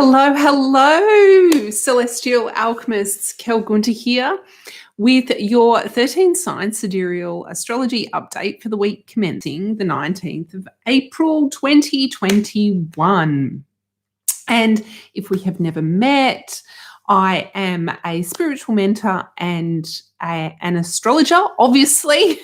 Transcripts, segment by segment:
Hello, hello, Celestial Alchemists. Kel Gunter here with your 13 sign sidereal astrology update for the week commencing the 19th of April 2021. And if we have never met, I am a spiritual mentor and an astrologer, obviously.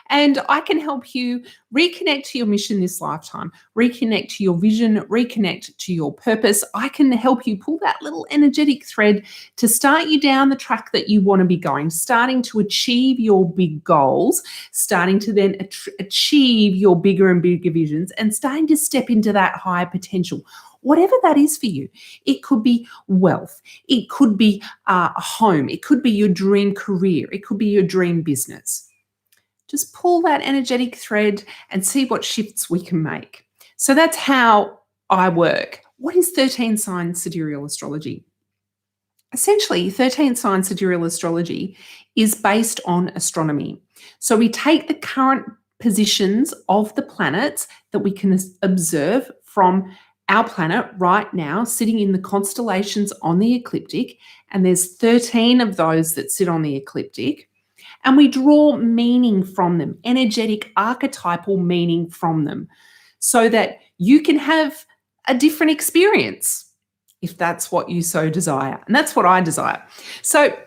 And I can help you reconnect to your mission this lifetime, reconnect to your vision, reconnect to your purpose. I can help you pull that little energetic thread to start you down the track that you want to be going, starting to achieve your big goals, starting to then achieve your bigger and bigger visions, and starting to step into that higher potential. Whatever that is for you. It could be wealth. It could be a home. It could be your dream career. It could be your dream business. Just pull that energetic thread and see what shifts we can make. So that's how I work. What is 13 sign sidereal astrology? Essentially, 13 sign sidereal astrology is based on astronomy. So we take the current positions of the planets that we can observe from our planet right now, sitting in the constellations on the ecliptic, and there's 13 of those that sit on the ecliptic. And we draw meaning from them, energetic, archetypal meaning from them, so that you can have a different experience if that's what you so desire. And that's what I desire. So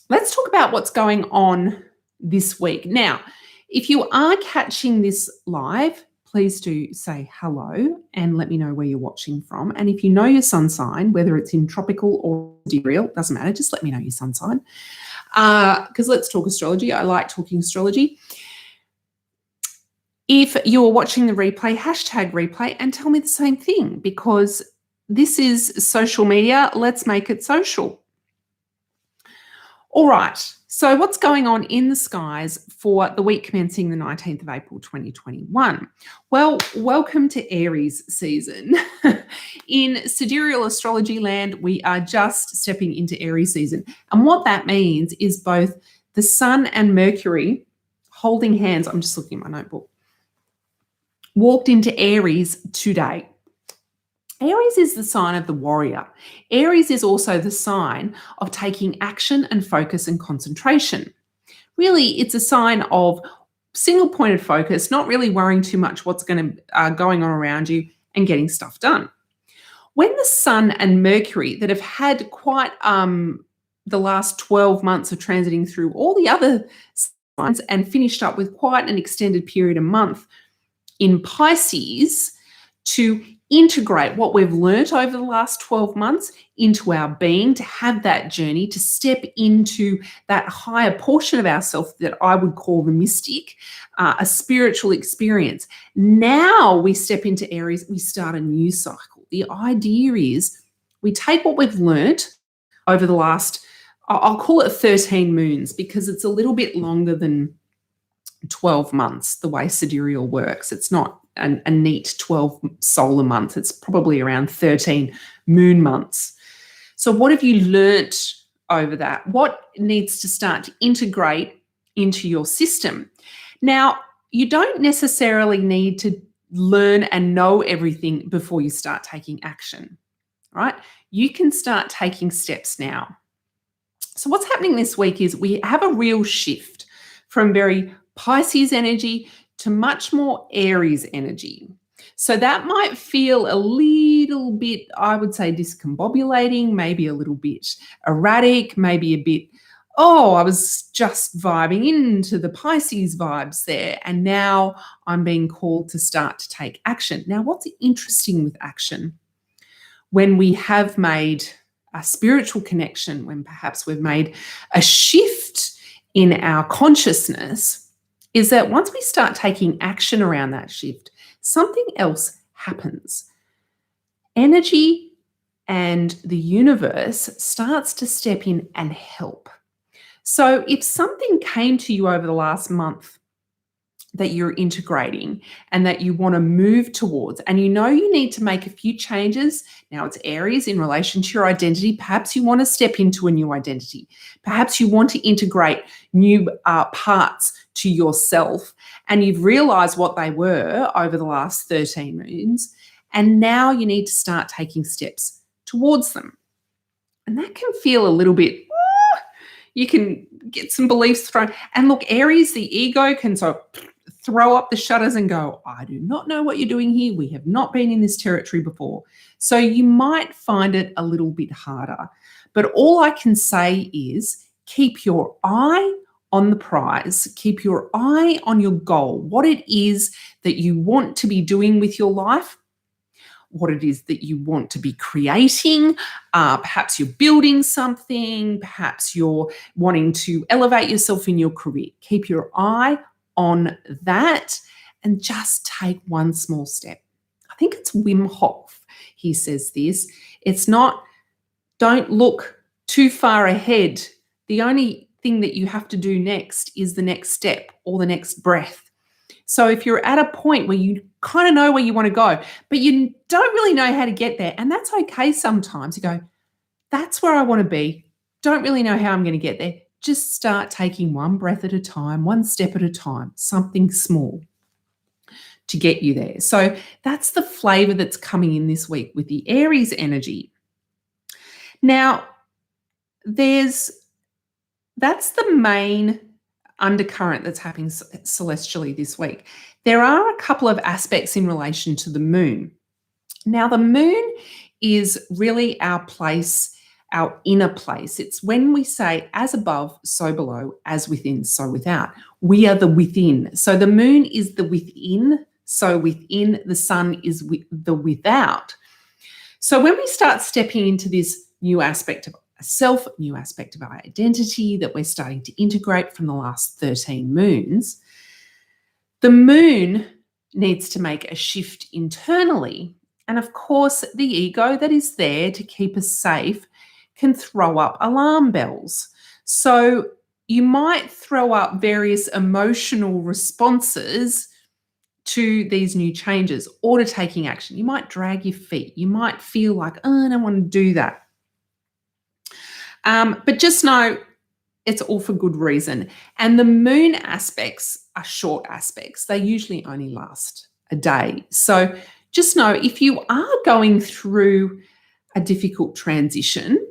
let's talk about what's going on this week. Now, if you are catching this live, please do say hello and let me know where you're watching from. And if you know your sun sign, whether it's in tropical or sidereal, doesn't matter, just let me know your sun sign. Because let's talk astrology. I like talking astrology. If you're watching the replay, hashtag replay and tell me the same thing, because this is social media. Let's make it social. All right. So what's going on in the skies for the week commencing the 19th of April 2021? Well, welcome to Aries season. In sidereal astrology land, we are just stepping into Aries season. And what that means is both the Sun and Mercury holding hands, I'm just looking at my notebook, walked into Aries today. Aries is the sign of the warrior. Aries is also the sign of taking action and focus and concentration. Really, it's a sign of single-pointed focus, not really worrying too much what's going on around you and getting stuff done. When the Sun and Mercury that have had quite the last 12 months of transiting through all the other signs and finished up with quite an extended period, a month in Pisces, to integrate what we've learnt over the last 12 months into our being, to have that journey, to step into that higher portion of ourselves that I would call the mystic, a spiritual experience. Now we step into Aries, we start a new cycle. The idea is we take what we've learnt over the last, I'll call it 13 moons, because it's a little bit longer than 12 months, the way sidereal works. It's not a neat 12 solar month. It's probably around 13 moon months. So what have you learnt over that? What needs to start to integrate into your system? Now, you don't necessarily need to learn and know everything before you start taking action, right? You can start taking steps now. So what's happening this week is we have a real shift from very Pisces energy to much more Aries energy. So that might feel a little bit, I would say, discombobulating, maybe a little bit erratic, maybe a bit, I was just vibing into the Pisces vibes there, and now I'm being called to start to take action. Now, what's interesting with action, when we have made a spiritual connection, when perhaps we've made a shift in our consciousness, is that once we start taking action around that shift, something else happens. Energy and the universe starts to step in and help. So if something came to you over the last month that you're integrating and that you want to move towards, and you know you need to make a few changes. Now it's Aries in relation to your identity. Perhaps you want to step into a new identity. Perhaps you want to integrate new parts to yourself, and you've realized what they were over the last 13 moons, and now you need to start taking steps towards them. And that can feel a little bit, you can get some beliefs thrown. And look, Aries, the ego can sort of throw up the shutters and go, I do not know what you're doing here. We have not been in this territory before. So you might find it a little bit harder. But all I can say is keep your eye on the prize, keep your eye on your goal, what it is that you want to be doing with your life, what it is that you want to be creating. Perhaps you're building something, perhaps you're wanting to elevate yourself in your career. Keep your eye on that and just take one small step. I think it's Wim Hof, he says this. It's not, don't look too far ahead. The only thing that you have to do next is the next step or the next breath. So if you're at a point where you kind of know where you want to go, but you don't really know how to get there, and that's okay sometimes. You go, that's where I want to be. Don't really know how I'm going to get there. Just start taking one breath at a time, one step at a time, something small to get you there. So that's the flavor that's coming in this week with the Aries energy. Now, that's the main undercurrent that's happening celestially this week. There are a couple of aspects in relation to the moon. Now, the moon is really our place, our inner place. It's when we say, as above, so below, as within, so without. We are the within. So the moon is the within, so within. The sun is the without. So when we start stepping into this new aspect of self, new aspect of our identity that we're starting to integrate from the last 13 moons, the moon needs to make a shift internally. And of course, the ego that is there to keep us safe can throw up alarm bells. So you might throw up various emotional responses to these new changes or to taking action. You might drag your feet. You might feel like, oh, I don't want to do that. But just know it's all for good reason. And the moon aspects are short aspects. They usually only last a day. So just know if you are going through a difficult transition,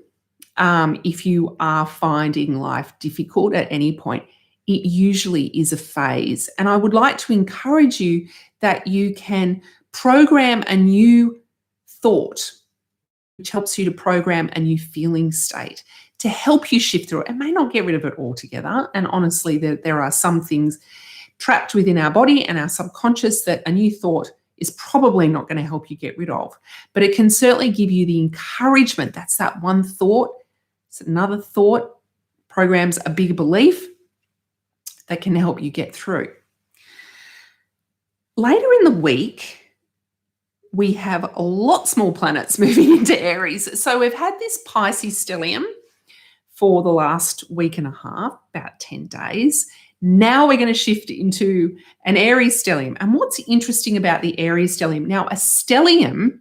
if you are finding life difficult at any point, it usually is a phase. And I would like to encourage you that you can program a new thought, which helps you to program a new feeling state to help you shift through it. It may not get rid of it altogether. And honestly, there are some things trapped within our body and our subconscious that a new thought is probably not going to help you get rid of. But it can certainly give you the encouragement. That's that one thought. It's another thought, programs a bigger belief that can help you get through. Later in the week, we have lots more planets moving into Aries. So we've had this Pisces stellium for the last week and a half, about 10 days. Now we're going to shift into an Aries stellium. And what's interesting about the Aries stellium? Now, a stellium,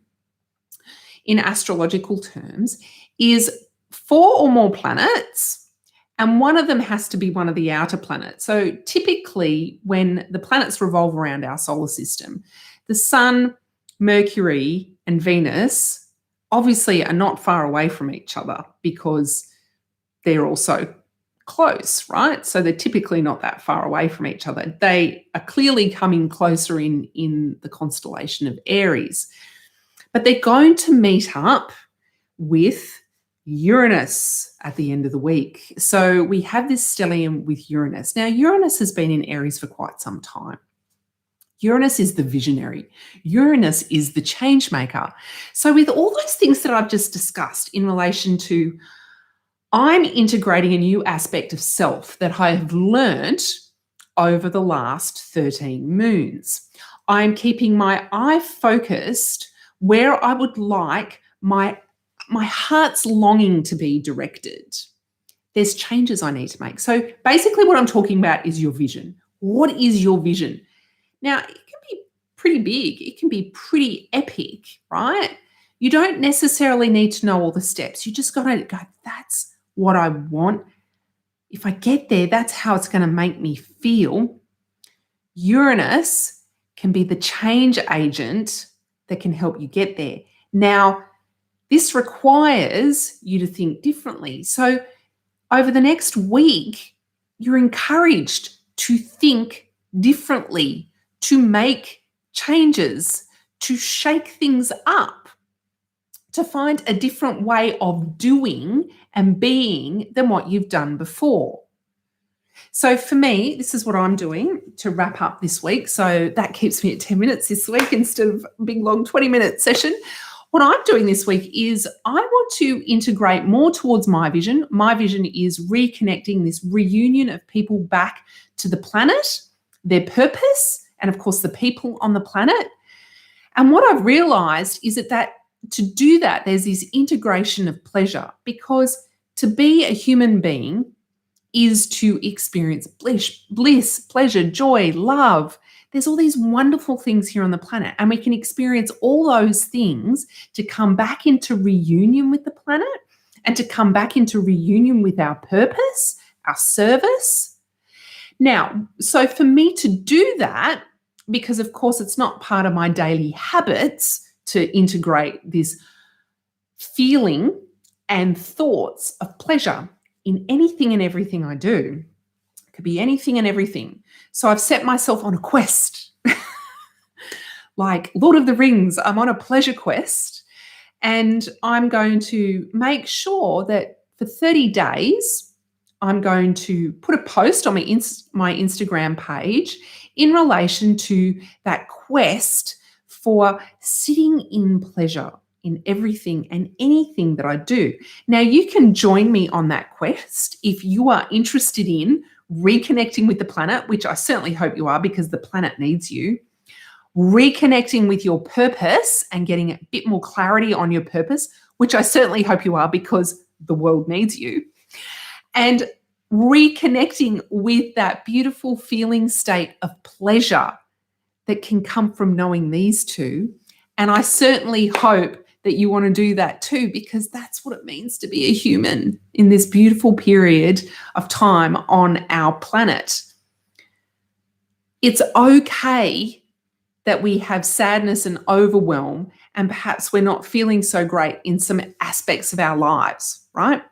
in astrological terms, is 4 or more planets, and one of them has to be one of the outer planets. So typically, when the planets revolve around our solar system, the Sun, Mercury, and Venus obviously are not far away from each other because they're also close, right? So they're typically not that far away from each other. They are clearly coming closer in the constellation of Aries. But they're going to meet up with Uranus at the end of the week. So we have this stellium with Uranus. Now, Uranus has been in Aries for quite some time. Uranus is the visionary. Uranus is the change maker. So with all those things that I've just discussed in relation to I'm integrating a new aspect of self that I have learnt over the last 13 moons. I'm keeping my eye focused where I would like my heart's longing to be directed. There's changes I need to make. So basically what I'm talking about is your vision. What is your vision? Now, it can be pretty big. It can be pretty epic, right? You don't necessarily need to know all the steps. You just got to go, that's what I want. If I get there, that's how it's going to make me feel. Uranus can be the change agent that can help you get there. Now, This requires you to think differently. So over the next week, you're encouraged to think differently, to make changes, to shake things up, to find a different way of doing and being than what you've done before. So for me, this is what I'm doing to wrap up this week. So that keeps me at 10 minutes this week instead of a big long 20-minute session. What I'm doing this week is I want to integrate more towards my vision. My vision is reconnecting this reunion of people back to the planet, their purpose, and of course the people on the planet. And what I've realized is that to do that, there's this integration of pleasure, because to be a human being is to experience bliss, pleasure, joy, love. There's all these wonderful things here on the planet, and we can experience all those things to come back into reunion with the planet and to come back into reunion with our purpose, our service. Now, so for me to do that, because of course it's not part of my daily habits to integrate this feeling and thoughts of pleasure in anything and everything I do. It could be anything and everything. So I've set myself on a quest. Like Lord of the Rings, I'm on a pleasure quest, and I'm going to make sure that for 30 days, I'm going to put a post on my Instagram page in relation to that quest for sitting in pleasure in everything and anything that I do. Now, you can join me on that quest if you are interested in reconnecting with the planet, which I certainly hope you are, because the planet needs you. Reconnecting with your purpose and getting a bit more clarity on your purpose, which I certainly hope you are, because the world needs you. And reconnecting with that beautiful feeling state of pleasure that can come from knowing these two. And I certainly hope that you want to do that too, because that's what it means to be a human in this beautiful period of time on our planet. It's okay that we have sadness and overwhelm, and perhaps we're not feeling so great in some aspects of our lives, right?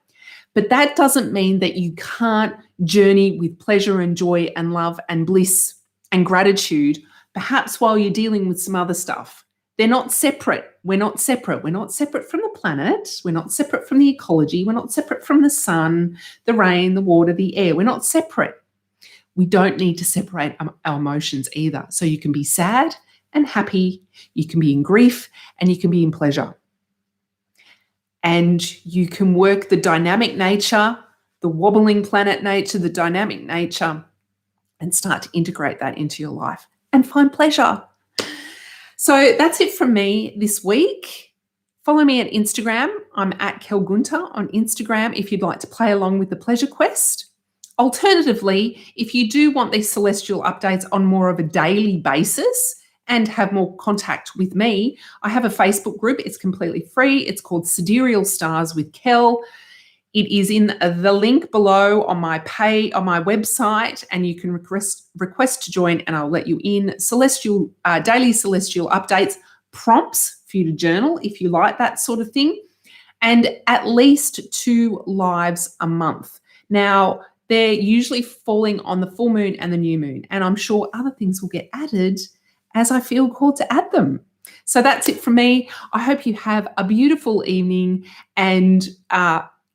But that doesn't mean that you can't journey with pleasure and joy and love and bliss and gratitude, perhaps while you're dealing with some other stuff. They're not separate. We're not separate. We're not separate from the planet. We're not separate from the ecology. We're not separate from the sun, the rain, the water, the air. We're not separate. We don't need to separate our emotions either. So you can be sad and happy. You can be in grief, and you can be in pleasure. And you can work the dynamic nature, the wobbling planet nature, the dynamic nature, and start to integrate that into your life and find pleasure. So that's it from me this week. Follow me at Instagram. I'm at Kel Gunter on Instagram if you'd like to play along with the pleasure quest. Alternatively, if you do want these celestial updates on more of a daily basis and have more contact with me, I have a Facebook group. It's completely free. It's called Sidereal Stars with Kel. It is in the link below on my website, and you can request to join, and I'll let you in. Daily celestial updates, prompts for you to journal if you like that sort of thing, and at least 2 lives a month. Now, they're usually falling on the full moon and the new moon, and I'm sure other things will get added as I feel called to add them. So that's it from me. I hope you have a beautiful evening and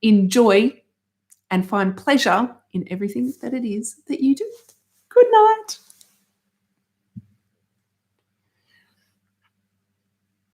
enjoy and find pleasure in everything that it is that you do. Good night.